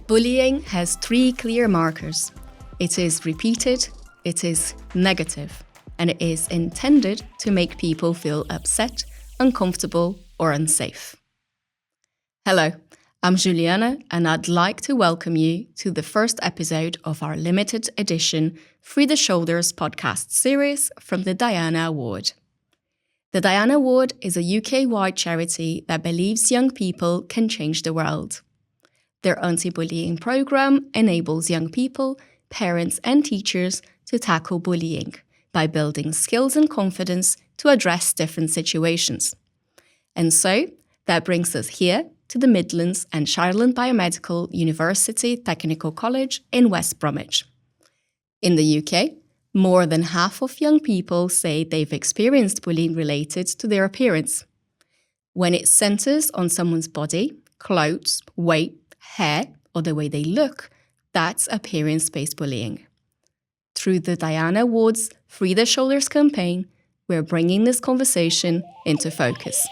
Bullying has three clear markers. It is repeated, it is negative, and it is intended to make people feel upset, uncomfortable, or unsafe. Hello, I'm Juliana, and I'd like to welcome you to the first episode of our limited edition Free the Shoulders podcast series from the Diana Award. The Diana Award is a UK-wide charity that believes young people can change the world. Their anti-bullying programme enables young people, parents and teachers to tackle bullying by building skills and confidence to address different situations. And so, that brings us here to the Midlands and Shireland Biomedical University Technical College in West Bromwich. In the UK, more than half of young people say they've experienced bullying related to their appearance. When it centres on someone's body, clothes, weight, hair, or the way they look, that's appearance-based bullying. Through the Diana Awards Free the Shoulders campaign, we're bringing this conversation into focus.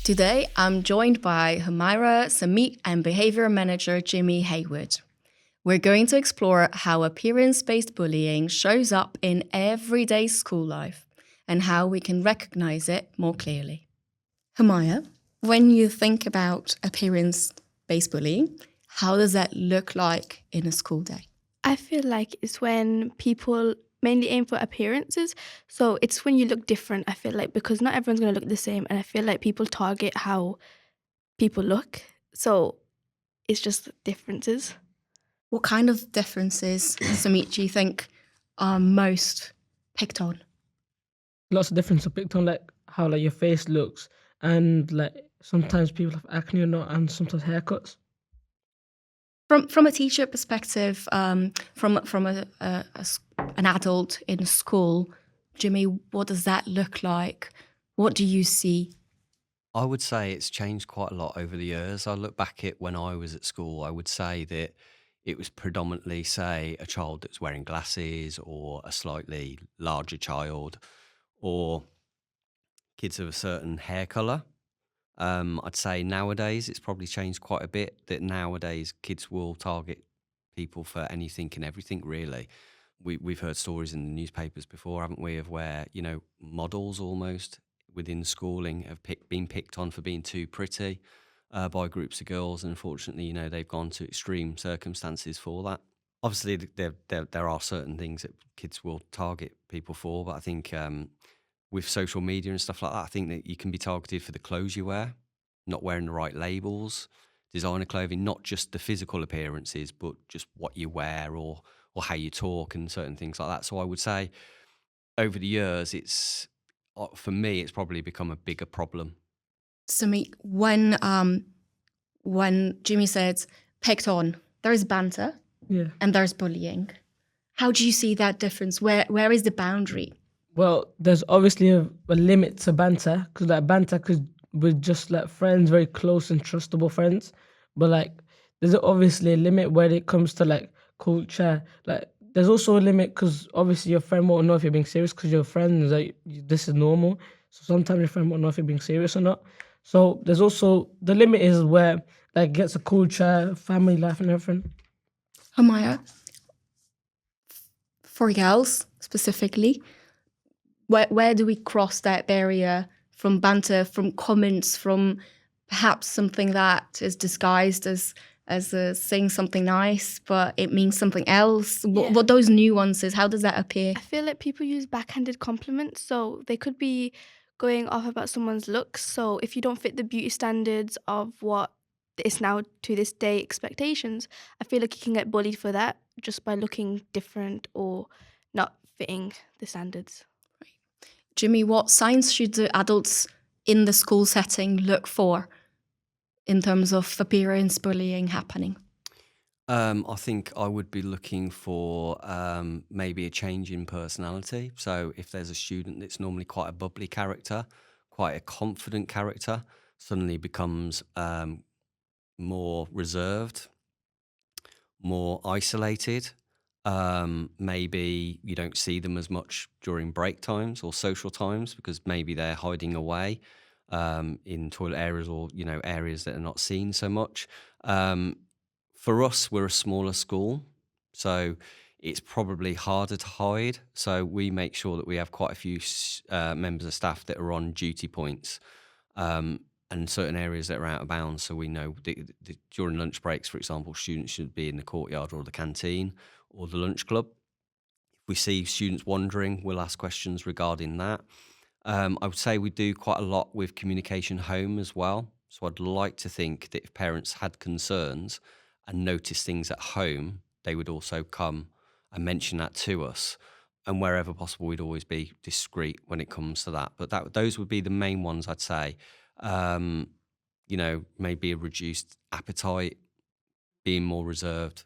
Today, I'm joined by Humaryah, Sumeet, and Behaviour Manager Jimmy Haywood. We're going to explore how appearance-based bullying shows up in everyday school life and how we can recognise it more clearly. Humaryah, when you think about appearance-based bullying, how does that look like in a school day? I feel like it's when people mainly aim for appearances. So it's when you look different, I feel like, because not everyone's going to look the same. And I feel like people target how people look. So it's just differences. What kind of differences, Sumeet, do you think are most picked on? Lots of differences are picked on, like how your face looks, and sometimes people have acne or not, and sometimes haircuts. From a teacher perspective, from an adult in school, Jimmy, what does that look like? What do you see? I would say it's changed quite a lot over the years. I look back at when I was at school, I would say that it was predominantly, say, a child that's wearing glasses or a slightly larger child or kids of a certain hair colour. I'd say nowadays it's probably changed quite a bit, that nowadays kids will target people for anything and everything, really. We've heard stories in the newspapers before, haven't we, of where, models almost within schooling have been picked on for being too pretty by groups of girls, and unfortunately, they've gone to extreme circumstances for that. Obviously, there are certain things that kids will target people for, but I think with social media and stuff like that, I think that you can be targeted for the clothes you wear, not wearing the right labels, designer clothing, not just the physical appearances, but just what you wear or how you talk and certain things like that. So I would say over the years, for me, it's probably become a bigger problem. Sumeet, when Jimmy said picked on, there is banter and there's bullying. How do you see that difference? Where is the boundary? Well, there's obviously a limit to banter, because banter could be just friends, very close and trustable friends. But there's obviously a limit when it comes to culture. There's also a limit because obviously your friend won't know if you're being serious, because your friend is this is normal. So sometimes your friend won't know if you're being serious or not. So there's also, the limit is where gets a culture, family life and everything. Humaryah, for girls specifically, where do we cross that barrier from banter, from comments, from perhaps something that is disguised as saying something nice, but it means something else? Yeah. What those nuances, how does that appear? I feel like people use backhanded compliments. So they could be going off about someone's looks. So if you don't fit the beauty standards of what is now to this day expectations, I feel like you can get bullied for that just by looking different or not fitting the standards. Jimmy, what signs should the adults in the school setting look for in terms of appearance bullying happening? I think I would be looking for maybe a change in personality. So if there's a student that's normally quite a bubbly character, quite a confident character, suddenly becomes more reserved, more isolated, Maybe you don't see them as much during break times or social times because maybe they're hiding away in toilet areas or, areas that are not seen so much. For us, we're a smaller school, so it's probably harder to hide. So we make sure that we have quite a few members of staff that are on duty points and certain areas that are out of bounds. So we know during lunch breaks, for example, students should be in the courtyard or the canteen or the lunch club. If we see students wandering, we'll ask questions regarding that. I would say we do quite a lot with communication home as well. So I'd like to think that if parents had concerns and noticed things at home, they would also come and mention that to us. And wherever possible, we'd always be discreet when it comes to that. But those would be the main ones, I'd say. Maybe a reduced appetite, being more reserved,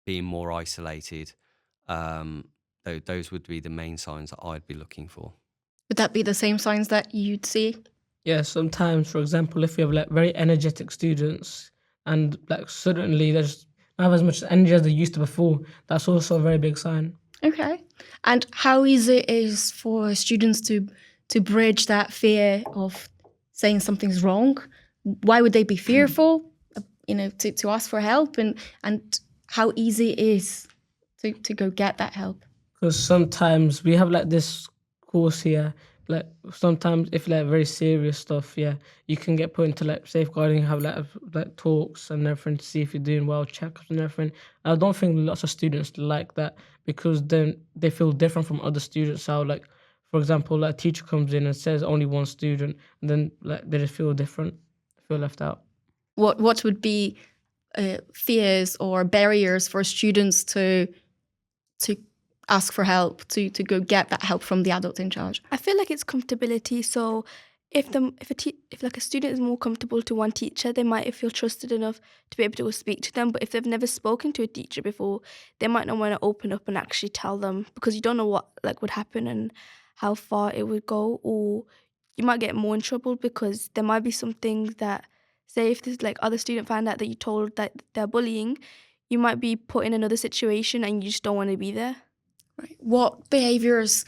being more isolated. Those would be the main signs that I'd be looking for. Would that be the same signs that you'd see? Yeah, sometimes, for example, if you have like very energetic students and like suddenly they just don't have as much energy as they used to before, that's also a very big sign. Okay. And how easy it is for students to bridge that fear of saying something's wrong? Why would they be fearful, to ask for help? And how easy it is to go get that help? Because sometimes we have like this course here, like sometimes if like very serious stuff, you can get put into like safeguarding, have like talks and everything to see if you're doing well, checkups and everything. I don't think lots of students like that because then they feel different from other students. So like, for example, like a teacher comes in and says only one student, and then like they just feel different, feel left out. What would be fears or barriers for students to ask for help, to go get that help from the adult in charge? I feel like it's comfortability. So if like a student is more comfortable to one teacher, they might feel trusted enough to be able to go speak to them. But if they've never spoken to a teacher before, they might not want to open up and actually tell them because you don't know what like would happen and how far it would go, or you might get more in trouble because there might be something that, say if this like other student found out that you told that they're bullying, you might be put in another situation and you just don't want to be there. Right. What behaviours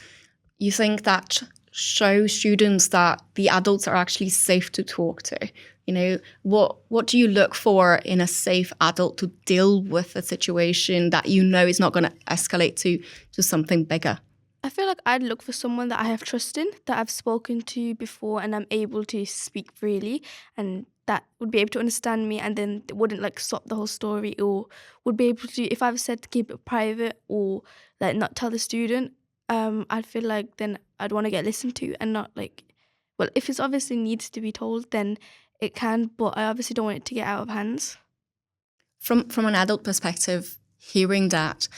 you think that show students that the adults are actually safe to talk to? What do you look for in a safe adult to deal with a situation that is not going to escalate to something bigger? I feel like I'd look for someone that I have trust in, that I've spoken to before and I'm able to speak freely and that would be able to understand me and then wouldn't like stop the whole story, or would be able to, if I've said to keep it private or like not tell the student, I'd feel like then I'd want to get listened to and not like, well, if it obviously needs to be told, then it can, but I obviously don't want it to get out of hands. From an adult perspective, hearing that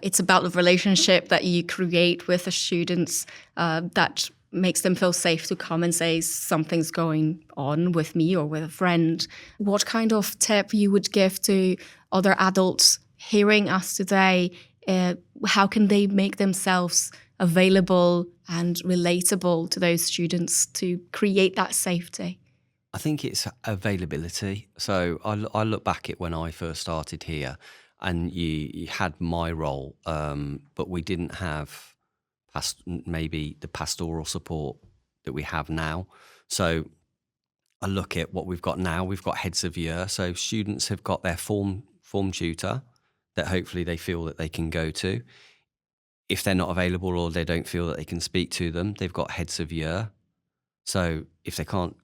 it's about the relationship that you create with the students that makes them feel safe to come and say something's going on with me or with a friend. What kind of tip you would give to other adults hearing us today? How can they make themselves available and relatable to those students to create that safety? I think it's availability. So I look back at when I first started here and you had my role, but we didn't have maybe the pastoral support that we have now. So I look at what we've got now. We've got heads of year. So students have got their form tutor that hopefully they feel that they can go to. If they're not available or they don't feel that they can speak to them, they've got heads of year. So if they can't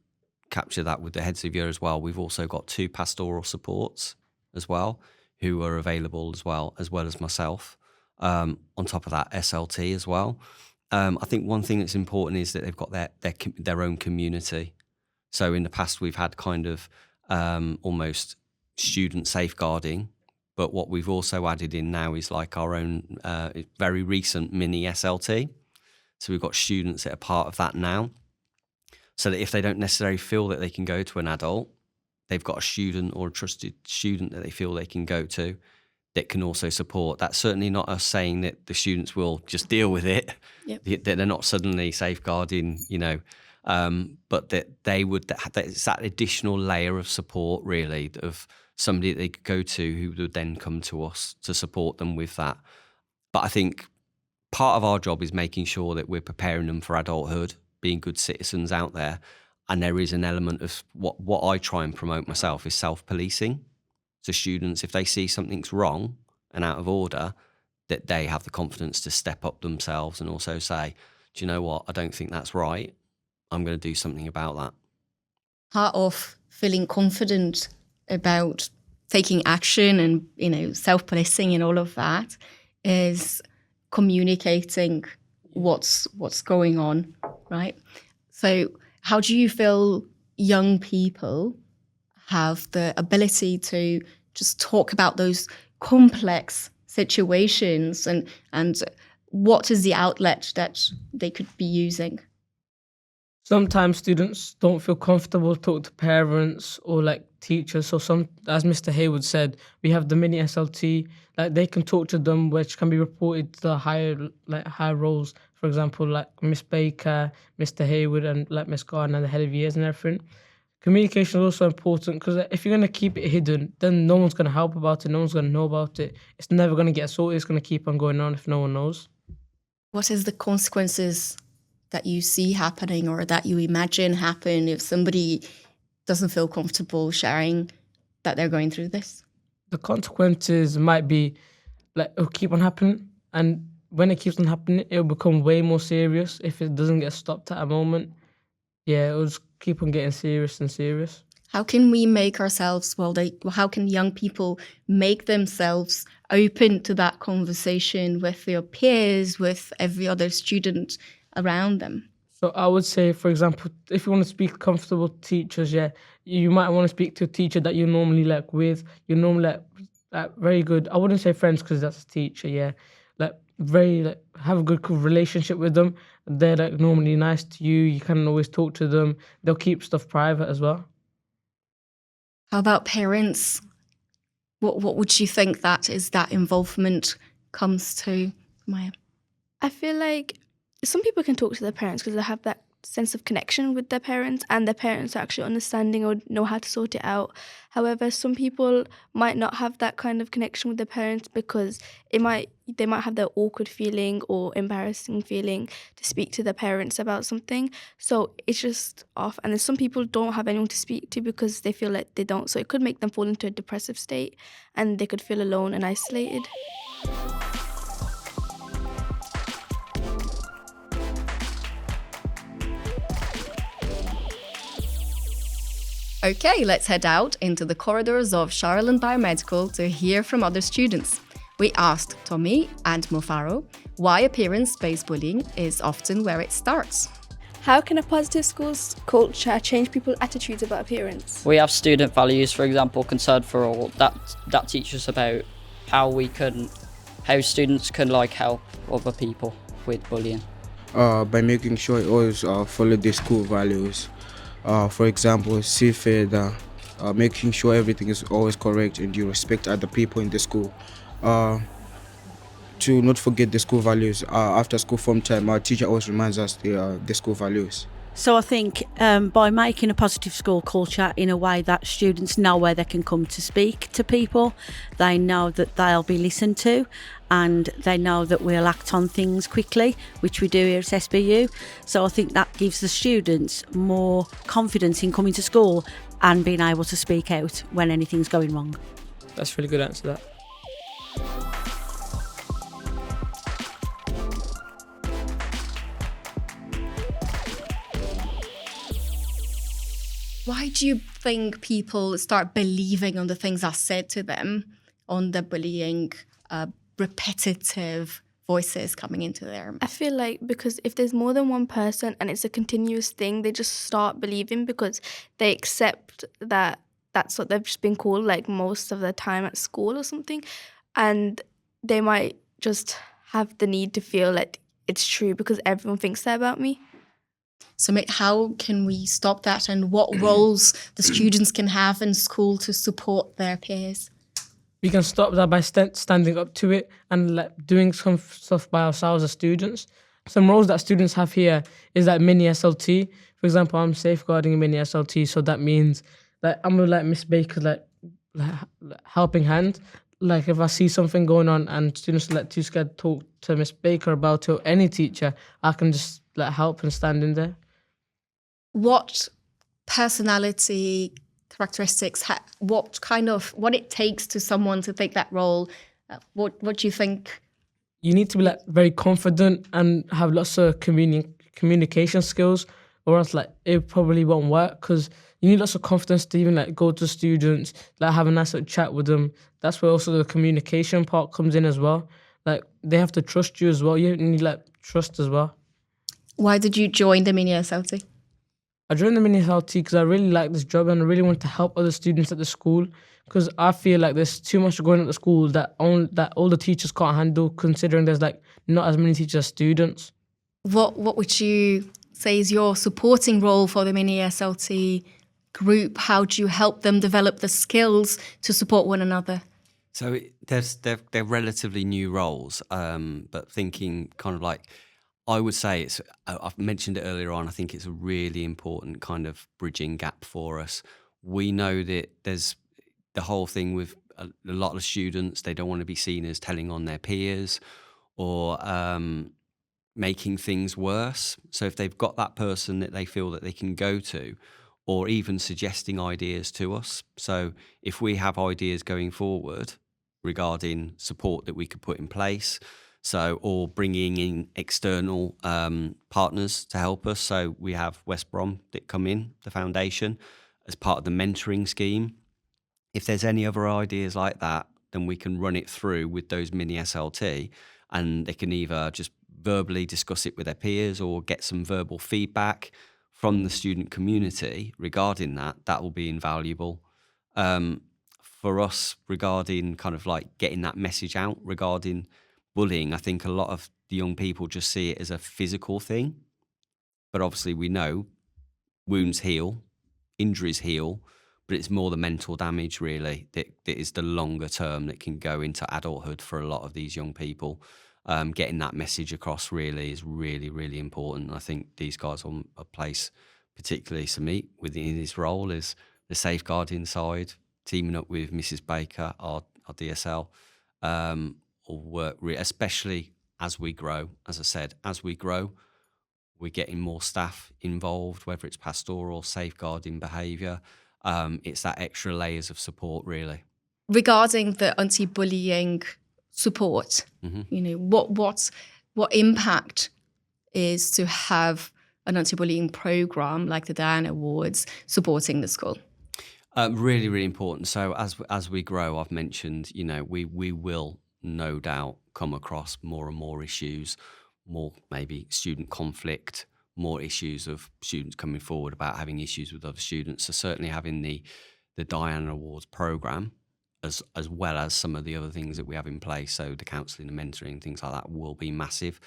capture that with the heads of year as well, we've also got 2 pastoral supports as well who are available as well as myself. On top of that, SLT as well. I think one thing that's important is that they've got their own community. So in the past, we've had kind of almost student safeguarding, but what we've also added in now is like our own very recent mini SLT. So we've got students that are part of that now, so that if they don't necessarily feel that they can go to an adult, they've got a student or a trusted student that they feel they can go to that can also support. That's certainly not us saying that the students will just deal with it. Yep. That they're not suddenly safeguarding, but that they would, it's that additional layer of support, really, of somebody that they could go to who would then come to us to support them with that. But I think part of our job is making sure that we're preparing them for adulthood, being good citizens out there. And there is an element of what I try and promote myself is self-policing. So students, if they see something's wrong and out of order, that they have the confidence to step up themselves and also say, do you know what, I don't think that's right. I'm going to do something about that. Part of feeling confident about taking action and, self-policing and all of that is communicating what's going on, right? So how do you feel young people have the ability to just talk about those complex situations, and what is the outlet that they could be using? Sometimes students don't feel comfortable to talk to parents or teachers. So as Mr. Haywood said, we have the mini SLT. They can talk to them, which can be reported to the higher roles. For example, Miss Baker, Mr. Haywood, and Miss Gardner, the head of years and everything. Communication is also important, because if you're going to keep it hidden, then no one's going to help about it. No one's going to know about it. It's never going to get sorted. It's going to keep on going on if no one knows. What is the consequences that you see happening or that you imagine happen if somebody doesn't feel comfortable sharing that they're going through this? The consequences might be it'll keep on happening, and when it keeps on happening, it'll become way more serious if it doesn't get stopped at a moment. Yeah, it'll just keep on getting serious and serious. How can we make ourselves, how can young people make themselves open to that conversation with their peers, with every other student around them? So I would say, for example, if you want to speak comfortable to teachers, you might want to speak to a teacher that you normally with. You normally very good. I wouldn't say friends, because that's a teacher. Have a good relationship with them. They're normally nice to you. You can always talk to them. They'll keep stuff private as well. How about parents? What would you think that involvement comes to, Maya? I feel like some people can talk to their parents because they have that sense of connection with their parents, and their parents are actually understanding or know how to sort it out. However, some people might not have that kind of connection with their parents because they might have that awkward feeling or embarrassing feeling to speak to their parents about something. So it's just off. And then some people don't have anyone to speak to because they feel like they don't. So it could make them fall into a depressive state, and they could feel alone and isolated. Okay, let's head out into the corridors of Shireland Biomedical to hear from other students. We asked Tommy and Mofaro why appearance-based bullying is often where it starts. How can a positive schools culture change people's attitudes about appearance? We have student values, for example, concern for all. That teaches us about how students can help other people with bullying. By making sure it always follow the school values. For example, making sure everything is always correct and you respect other people in the school. To not forget the school values. After school form time, our teacher always reminds us the school values. So I think by making a positive school culture in a way that students know where they can come to speak to people, they know that they'll be listened to, and they know that we'll act on things quickly, which we do here at SBU. So I think that gives the students more confidence in coming to school and being able to speak out when anything's going wrong. That's a really good answer to that. Why do you think people start believing on the things I said to them, on the bullying, repetitive voices coming into their... I feel like because if there's more than one person and it's a continuous thing, they just start believing because they accept that that's what they've just been called most of the time at school or something. And they might just have the need to feel like it's true because everyone thinks that about me. So how can we stop that, and what roles the students can have in school to support their peers? We can stop that by standing up to it and doing some stuff by ourselves as students. Some roles that students have here is mini SLT. For for example, I'm safeguarding a mini SLT, so that means that I'm like Miss Baker's like helping hand. Like if I see something going on and students are like too scared to talk to Miss Baker about it or any teacher, I can just like help and stand in there. What personality characteristics, what it takes to someone to take that role? What do you think? You need to be like very confident and have lots of communication skills, or else like it probably won't work, because you need lots of confidence to even like go to students, like have a nice little chat with them. That's where also the communication part comes in as well. Like they have to trust you as well. You need like trust as well. Why did you join the mini SLT? I joined the mini SLT because I really like this job and I really want to help other students at the school, because I feel like there's too much going on at the school that all the teachers can't handle, considering there's like not as many teachers as students. What would you say is your supporting role for the mini SLT group? How do you help them develop the skills to support one another? So they're relatively new roles, but thinking kind of like, I would say I've mentioned it earlier on, I think it's a really important kind of bridging gap for us. We know that there's the whole thing with a lot of students, they don't want to be seen as telling on their peers or making things worse. So if they've got that person that they feel that they can go to, or even suggesting ideas to us. So if we have ideas going forward regarding support that we could put in place, or bringing in external partners to help us. So we have West Brom that come in, the foundation, as part of the mentoring scheme. If there's any other ideas like that, then we can run it through with those mini SLT, and they can either just verbally discuss it with their peers or get some verbal feedback from the student community regarding that. That will be invaluable. For us, regarding kind of like getting that message out regarding bullying, I think a lot of the young people just see it as a physical thing. But obviously we know wounds heal, injuries heal, but it's more the mental damage really that is the longer term that can go into adulthood for a lot of these young people. Getting that message across really is really, really important. I think these guys on a place, particularly Sumeet within his role, is the safeguarding side, teaming up with Mrs. Baker, our DSL, or work, especially as we grow. As I said, as we grow, we're getting more staff involved, whether it's pastoral, safeguarding, behaviour. It's that extra layers of support, really. Regarding the anti-bullying support, what impact is to have an anti-bullying programme like the Dan Awards supporting the school? Really, really important. So as we grow, I've mentioned, we will no doubt come across more and more issues, more maybe student conflict, more issues of students coming forward about having issues with other students. So certainly having the Diana Awards programme, as well as some of the other things that we have in place, so the counselling and mentoring, things like that, will be massive.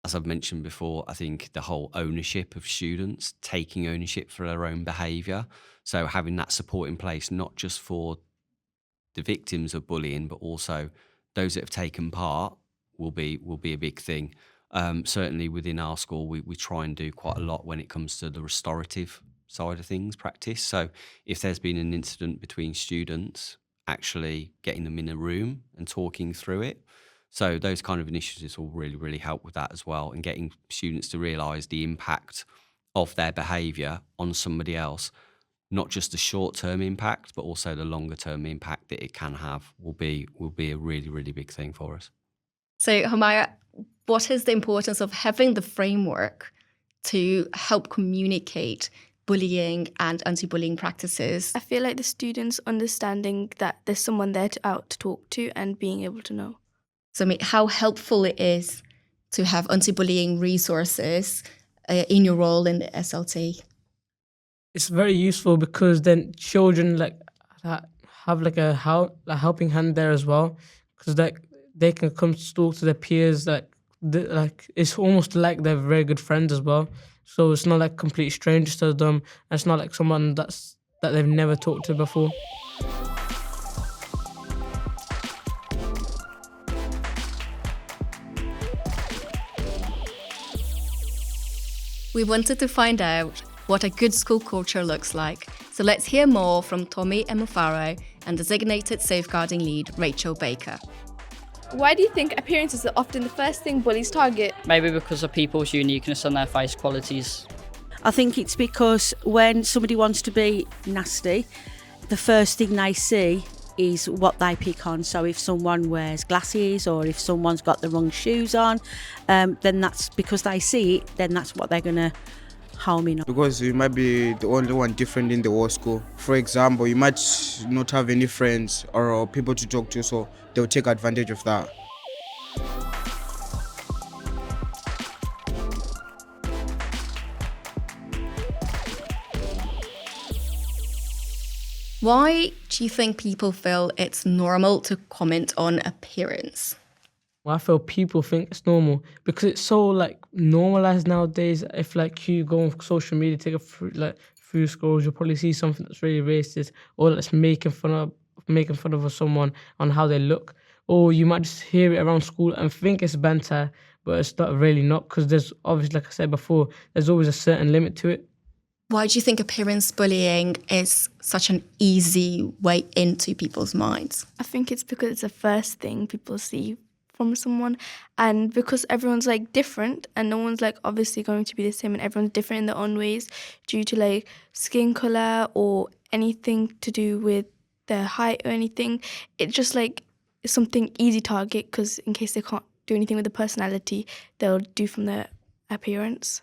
As I've mentioned before, I think the whole ownership of students, taking ownership for their own behaviour, so having that support in place, not just for the victims of bullying, but also those that have taken part, will be a big thing. Certainly within our school, we try and do quite a lot when it comes to the restorative side of things, practice. So if there's been an incident between students, actually getting them in a room and talking through it. So those kind of initiatives will really, really help with that as well, and getting students to realise the impact of their behaviour on somebody else. Not just the short-term impact, but also the longer-term impact that it can have will be a really, really big thing for us. So, Humaryah, what is the importance of having the framework to help communicate bullying and anti-bullying practices? I feel like the students understanding that there's someone there to talk to and being able to know. So, how helpful it is to have anti-bullying resources in your role in the SLT? It's very useful because then children have a helping hand there as well, because they can come to talk to their peers. It's almost like they're very good friends as well. So it's not like complete strangers to them. And it's not like someone that they've never talked to before. We wanted to find out what a good school culture looks like. So let's hear more from Tommy Emufaro and designated safeguarding lead Rachel Baker. Why do you think appearances are often the first thing bullies target? Maybe because of people's uniqueness and their face qualities. I think it's because when somebody wants to be nasty, the first thing they see is what they pick on. So if someone wears glasses or if someone's got the wrong shoes on, then that's because they see it, then that's what they're going to home in on. Because you might be the only one different in the whole school. For example, you might not have any friends or people to talk to, so they'll take advantage of that. Why do you think people feel it's normal to comment on appearance? Well, I feel people think it's normal because it's so like normalized nowadays. If like you go on social media, take a few scrolls, you'll probably see something that's really racist or that's making fun of someone on how they look. Or you might just hear it around school and think it's banter, but it's not really not, because there's obviously, like I said before, there's always a certain limit to it. Why do you think appearance bullying is such an easy way into people's minds? I think it's because it's the first thing people see from someone, and because everyone's like different and no one's like obviously going to be the same, and everyone's different in their own ways due to like skin color or anything to do with their height or anything. It's just like something easy target, because in case they can't do anything with the personality, they'll do from their appearance.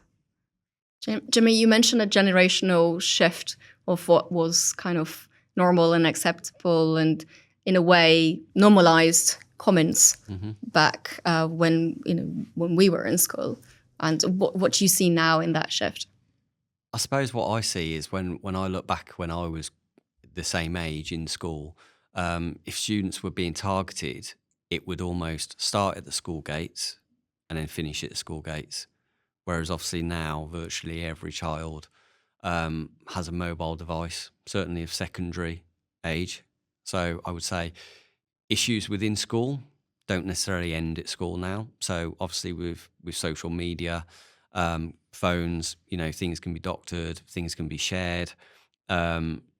Jimmy, you mentioned a generational shift of what was kind of normal and acceptable and in a way normalized comments back when we were in school. And what do you see now in that shift? I suppose what I see is when I look back when I was the same age in school, if students were being targeted, it would almost start at the school gates and then finish at the school gates. Whereas obviously now virtually every child has a mobile device, certainly of secondary age. So I would say issues within school don't necessarily end at school now. So obviously with social media, phones, things can be doctored, things can be shared.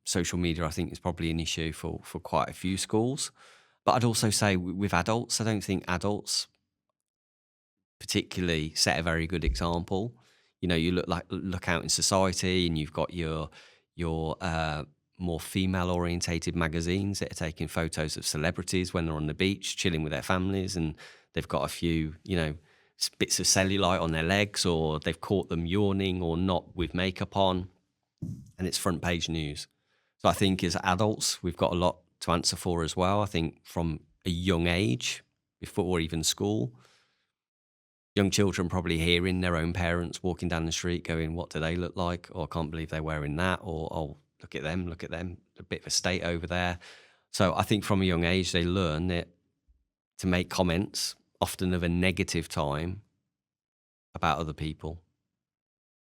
Social media, I think, is probably an issue for quite a few schools. But I'd also say with adults, I don't think adults particularly set a very good example. You look out in society and you've got your more female orientated magazines that are taking photos of celebrities when they're on the beach chilling with their families, and they've got a few bits of cellulite on their legs, or they've caught them yawning or not with makeup on, and it's front page news. So I think as adults we've got a lot to answer for as well. I think from a young age, before even school, young children probably hearing their own parents walking down the street going, what do they look like? Or I can't believe they're wearing that. Or, oh, look at them, a bit of a state over there. So I think from a young age, they learn that to make comments, often of a negative time, about other people.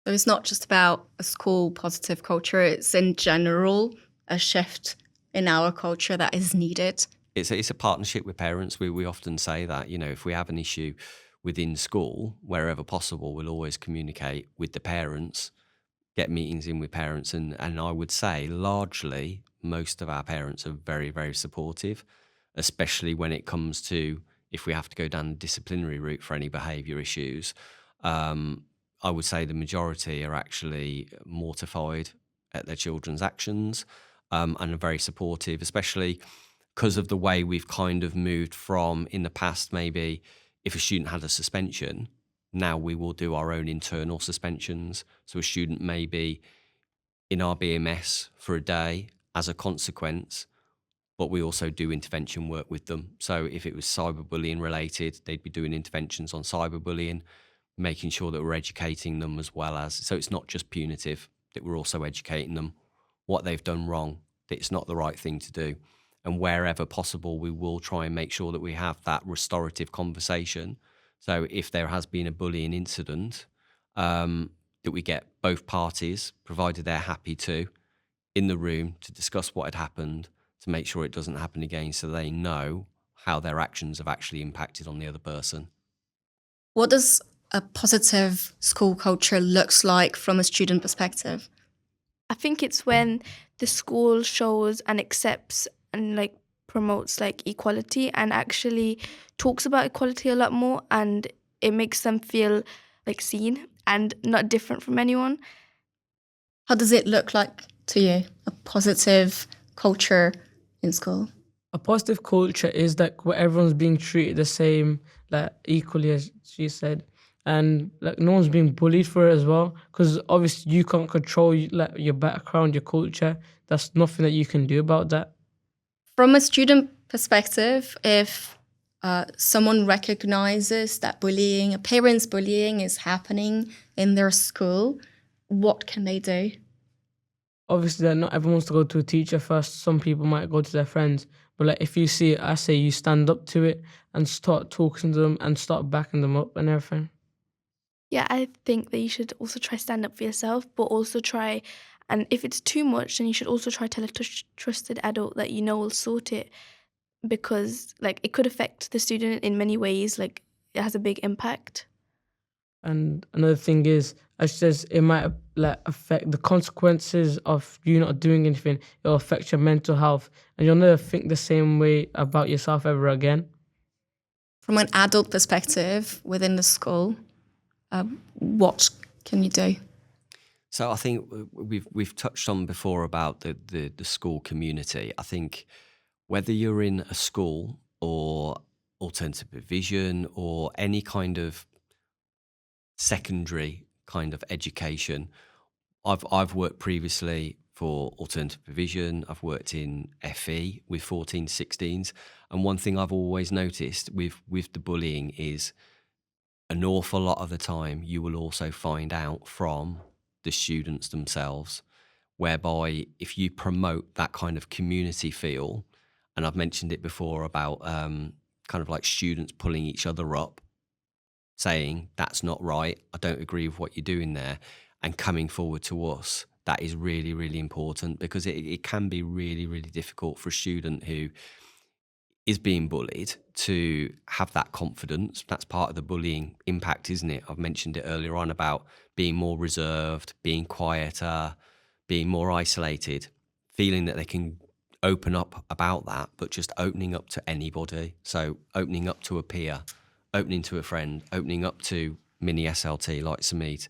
So it's not just about a school positive culture, it's in general a shift in our culture that is needed. It's a partnership with parents. We often say that, if we have an issue within school, wherever possible, we'll always communicate with the parents, get meetings in with parents, and I would say largely most of our parents are very, very supportive, especially when it comes to if we have to go down the disciplinary route for any behaviour issues. I would say the majority are actually mortified at their children's actions and are very supportive, especially because of the way we've kind of moved from in the past, maybe if a student had a suspension, now we will do our own internal suspensions. So a student may be in our BMS for a day as a consequence, but we also do intervention work with them. So if it was cyberbullying related, they'd be doing interventions on cyberbullying, making sure that we're educating them as well as, so it's not just punitive, that we're also educating them what they've done wrong, that it's not the right thing to do. And wherever possible, we will try and make sure that we have that restorative conversation. So if there has been a bullying incident, that we get both parties, provided they're happy to, in the room to discuss what had happened, to make sure it doesn't happen again, so they know how their actions have actually impacted on the other person. What does a positive school culture looks like from a student perspective? I think it's when the school shows and accepts and like promotes like equality and actually talks about equality a lot more, and it makes them feel like seen and not different from anyone. How does it look like to you, a positive culture in school? A positive culture is like where everyone's being treated the same, like equally, as she said, and like no one's being bullied for it as well. Because obviously you can't control like your background, your culture. That's nothing that you can do about that. From a student perspective, if someone recognizes that bullying, a parent's bullying is happening in their school, what can they do? Obviously, that not everyone wants to go to a teacher first. Some people might go to their friends. But like if you see it, I say you stand up to it and start talking to them and start backing them up and everything. Yeah, I think that you should also try stand up for yourself, but also try, and if it's too much, then you should also try tell a trusted adult that you know will sort it, because like it could affect the student in many ways. Like it has a big impact. And another thing is, as she says, it might like affect the consequences of you not doing anything. It'll affect your mental health, and you'll never think the same way about yourself ever again. From an adult perspective within the school, what can you do? So I think we've touched on before about the school community. I think whether you're in a school or alternative provision or any kind of secondary kind of education, I've worked previously for alternative provision. I've worked in FE with 14, 16s, and one thing I've always noticed with the bullying is an awful lot of the time you will also find out from the students themselves, whereby if you promote that kind of community feel, and I've mentioned it before about kind of like students pulling each other up, saying that's not right, I don't agree with what you're doing there, and coming forward to us, that is really, really important, because it can be really, really difficult for a student who is being bullied to have that confidence. That's part of the bullying impact, isn't it? I've mentioned it earlier on about being more reserved, being quieter, being more isolated, feeling that they can open up about that, but just opening up to anybody. So opening up to a peer, opening to a friend, opening up to mini SLT like Sumeet,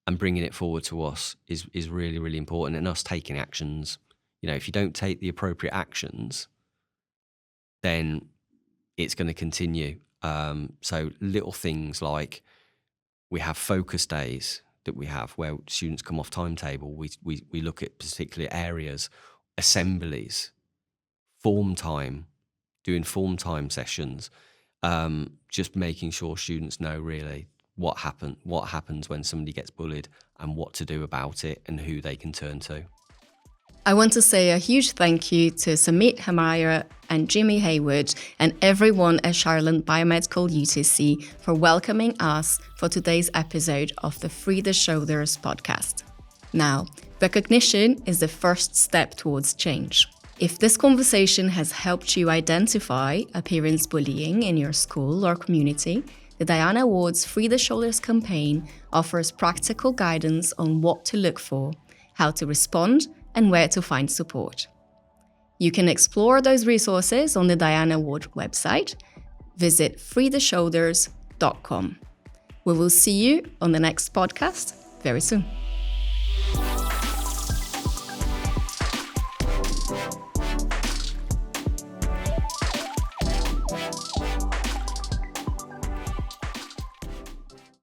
and bringing it forward to us is really, really important. And us taking actions. You know, if you don't take the appropriate actions, then it's going to continue. So little things like we have focus days that we have where students come off timetable. We look at particular areas, assemblies, form time, doing form time sessions, just making sure students know really what happens when somebody gets bullied and what to do about it and who they can turn to. I want to say a huge thank you to Sumeet, Humaryah and Jimmy Haywood and everyone at Shireland Biomedical UTC for welcoming us for today's episode of the Free the Shoulders podcast. Now, recognition is the first step towards change. If this conversation has helped you identify appearance bullying in your school or community, the Diana Awards Free the Shoulders campaign offers practical guidance on what to look for, how to respond, and where to find support. You can explore those resources on the Diana Award website. Visit freetheshoulders.com. We will see you on the next podcast very soon.